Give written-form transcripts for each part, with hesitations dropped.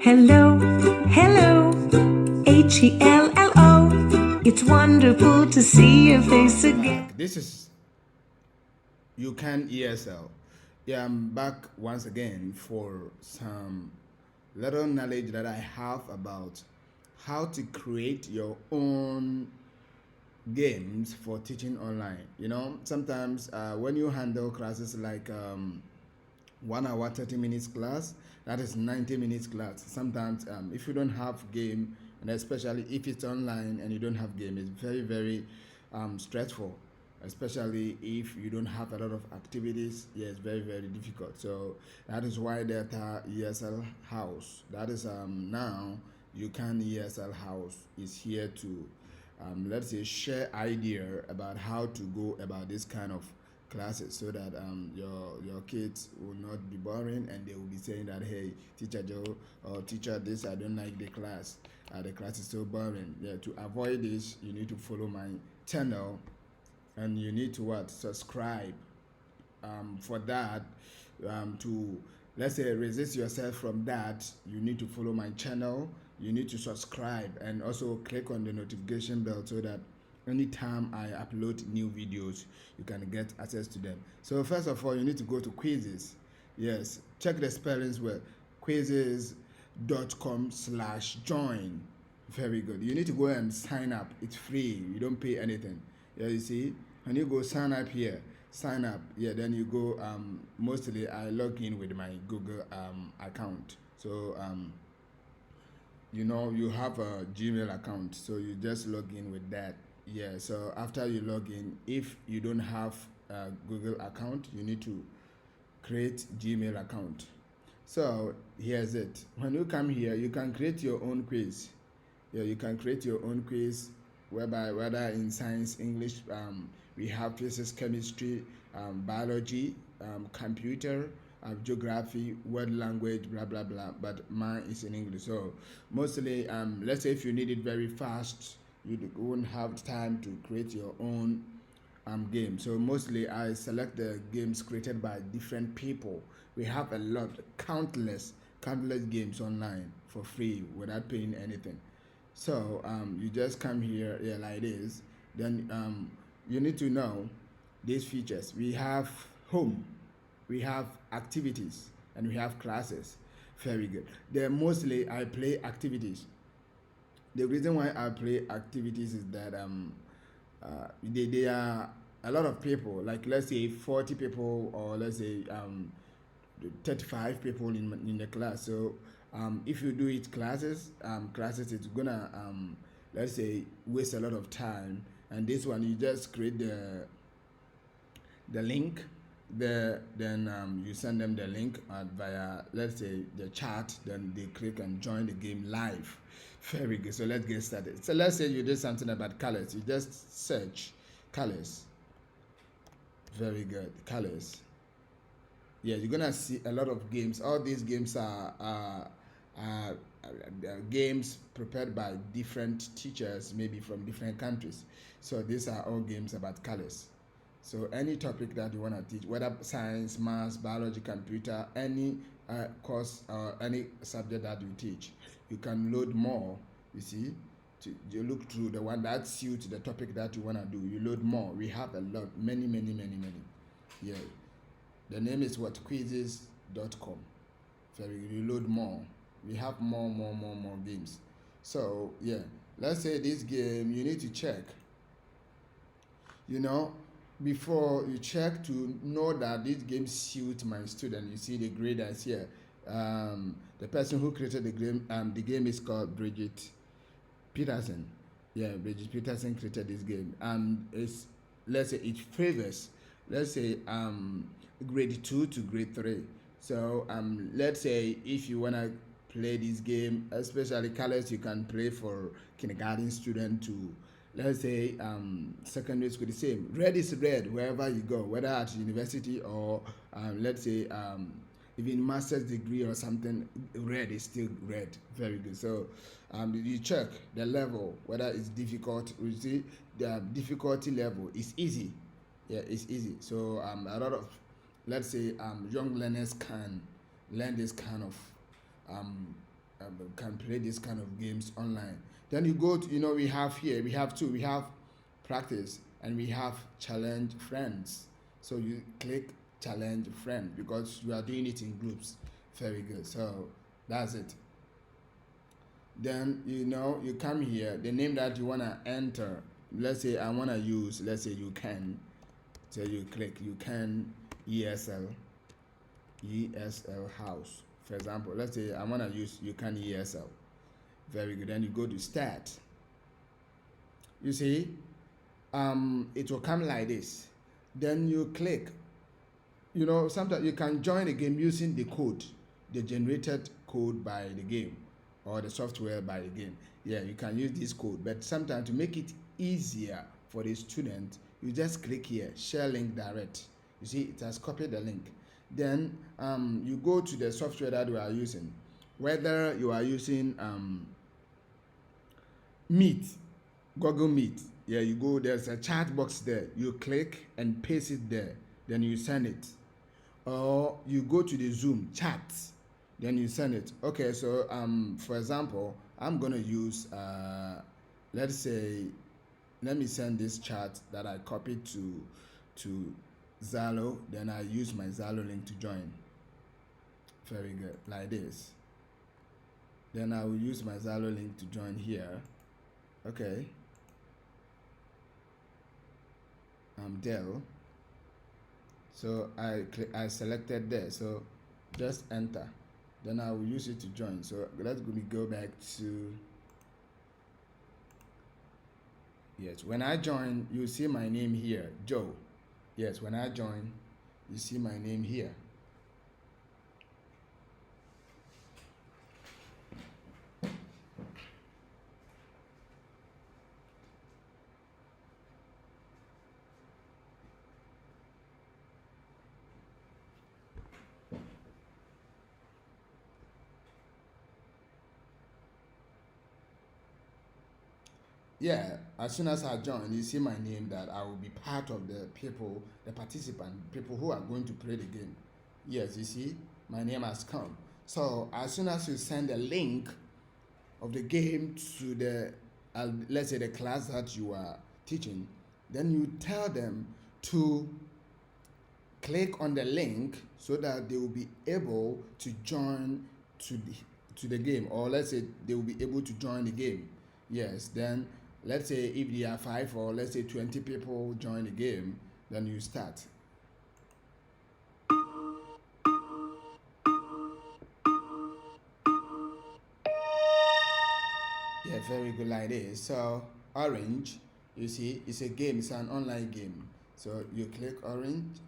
Hello, hello, Hello. It's wonderful to see your face again. This is Ucan ESL. Yeah, I'm back once again for some little knowledge that I have about how to create your own games for teaching online. Sometimes when you handle classes like 1 hour 30 minutes class, that is 90 minutes class. Sometimes if you don't have game, and especially if it's online and you don't have game, it's very stressful, especially if you don't have a lot of activities. Yeah, it's very difficult. So that is why Data ESL House, that is now you can ESL House is here to let's say share idea about how to go about this kind of classes, so that your kids will not be boring and they will be saying that, hey, teacher Joe or teacher this, I don't like the class is so boring. Yeah, to avoid this, you need to follow my channel, and you need to what, subscribe. For that, to, let's say, resist yourself from that, you need to follow my channel, you need to subscribe, and also click on the notification bell, so that anytime I upload new videos, you can get access to them. So first of all, you need to go to quizzes. Yes, check the spellings well. quizzes.com/join. Very good. You need to go and sign up. It's free. You don't pay anything. Yeah, you see, when you go sign up here, sign up. Yeah, then you go. Mostly I log in with my Google account. So you have a Gmail account, so you just log in with that. Yeah, so after you log in, if you don't have a Google account, you need to create Gmail account. So here's it. When you come here, you can create your own quiz. Yeah, you can create your own quiz, whereby whether in science, English, we have physics, chemistry, biology, computer, geography, world language, blah blah blah. But mine is in English. So mostly, let's say if you need it very fast, you won't have time to create your own game. So mostly I select the games created by different people. We have a lot, countless games online for free without paying anything. So you just come here, yeah, like this. Then you need to know these features. We have home, we have activities, and we have classes. Very good. Then mostly I play activities. The reason why I play activities is that they are a lot of people, like let's say 40 people, or let's say 35 people in the class. So if you do it classes, it's gonna let's say waste a lot of time. And this one, you just create the link, then you send them the link via, let's say, the chat, then they click and join the game live. Very good. So let's get started. So let's say you did something about colors. You just search colors. Very good. Colors. Yeah, you're gonna see a lot of games. All these games are games prepared by different teachers, maybe from different countries. So these are all games about colors. So any topic that you want to teach, whether science, maths, biology, computer, any course or any subject that you teach, you can load more. You see, you look through the one that suits the topic that you want to do. You load more. We have a lot, many. Yeah, the name is what, quizzes.com. Very, you load more. We have more games. So yeah, let's say this game, you need to check, before you check, to know that this game suits my student. You see the graders here. The person who created the game is called Bridget Peterson. Yeah, Bridget Peterson created this game, and it's, let's say, it favors, let's say, grade 2 to grade 3. So let's say if you wanna play this game, especially colors, you can play for kindergarten student to, let's say, secondary school. The same, red is red wherever you go, whether at university or let's say even master's degree or something, red is still red. Very good. So you check the level, whether it's difficult. You see the difficulty level is easy. Yeah, it's easy. So a lot of, let's say, young learners can learn this kind of can play this kind of games online. Then you go to, we have here, we have two. We have practice and we have challenge friends. So you click challenge friend because you are doing it in groups. Very good. So that's it. Then you come here, the name that you want to enter. Let's say I want to use, let's say Ucan. So you click Ucan ESL House. For example, let's say I want to use Ucan ESL. Very good. Then you go to start. You see, it will come like this. Then you click. Sometimes you can join the game using the code, the generated code by the game or the software by the game. Yeah, you can use this code, but sometimes to make it easier for the student, you just click here, share link direct. You see, it has copied the link. Then you go to the software that we are using, whether you are using Meet, Google Meet. Yeah, you go, there's a chat box there. You click and paste it there. Then you send it. Or you go to the Zoom chat. Then you send it. Okay, so for example, I'm gonna use let's say, let me send this chat that I copied to Zalo. Then I use my Zalo link to join. Very good, like this. Then I will use my Zalo link to join here. Okay. Dell. So I selected there. So just enter. Then I will use it to join. So let's go back to, yes, when I join, you see my name here, Joe. Yes, when I join, you see my name here. Yeah, as soon as I join, you see my name, that I will be part of the people, the participant, people who are going to play the game. Yes, you see, my name has come. So as soon as you send a link of the game to the, let's say the class that you are teaching, then you tell them to click on the link so that they will be able to join to the game, or let's say they will be able to join the game. Yes, then let's say if there are 5 or let's say 20 people join the game, then you start. Yeah, very good, like this. So orange, you see, it's a game, it's an online game. So you click orange.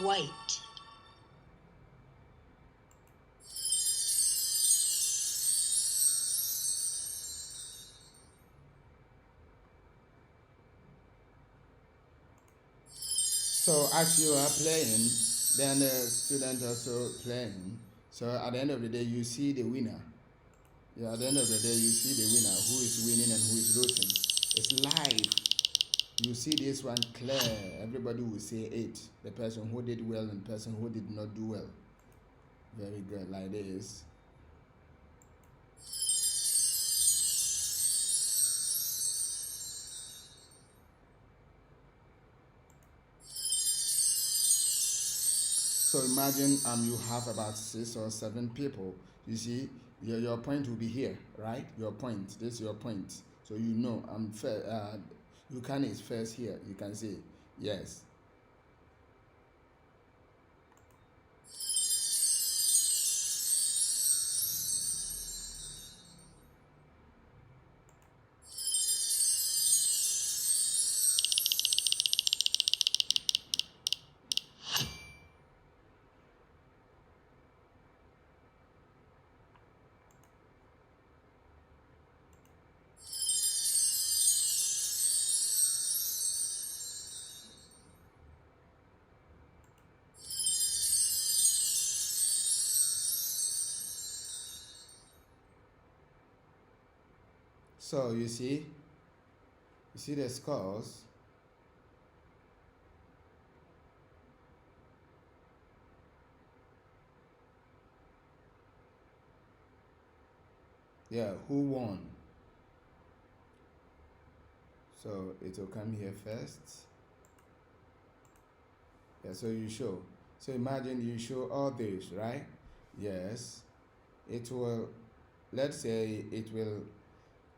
White. So as you are playing, then the student also playing. So at the end of the day, you see the winner. Yeah, at the end of the day, you see the winner, who is winning and who is losing. It's live. You see this one clear. Everybody will say 8. The person who did well and the person who did not do well. Very good, like this. So imagine you have about 6 or 7 people. You see, your point will be here, right? Your point. This is your point. So I'm fair. Ucan is first here. You can say yes. So you see the scores. Yeah, who won? So it will come here first. Yeah, so you show. So imagine you show all this, right? Yes. It will, let's say it will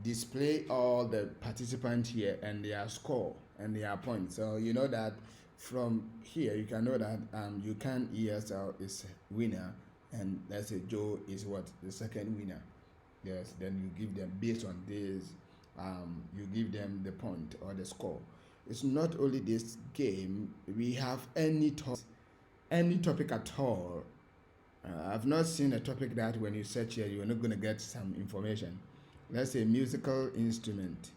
display all the participants here and their score and their points. So you know that from here you can know that Ucan ESL is winner, and let's say Joe is what, the second winner. Yes, then you give them based on this, you give them the point or the score. It's not only this game, we have any topic at all. I've not seen a topic that when you search here you're not going to get some information. Let's say musical instrument,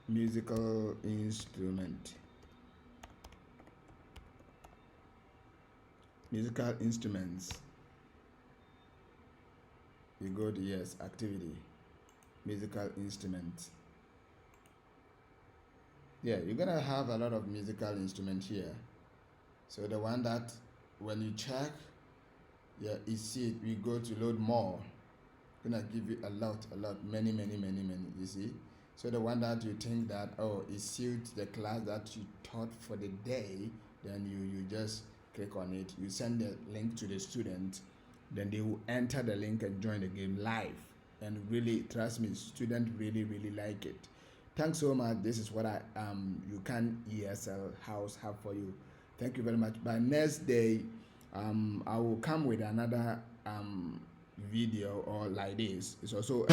musical instruments. You go to, yes, activity, musical instruments. Yeah, you're gonna have a lot of musical instruments here. So the one that when you check, yeah, you see it, we go to load more. Gonna give you a lot, many, you see. So the one that you think that, oh, it suits the class that you taught for the day, then you just click on it, you send the link to the student, then they will enter the link and join the game live. And really, trust me, students really like it. Thanks so much. This is what Ucan ESL House have for you. Thank you very much. By next day, I will come with another video or like this. It's also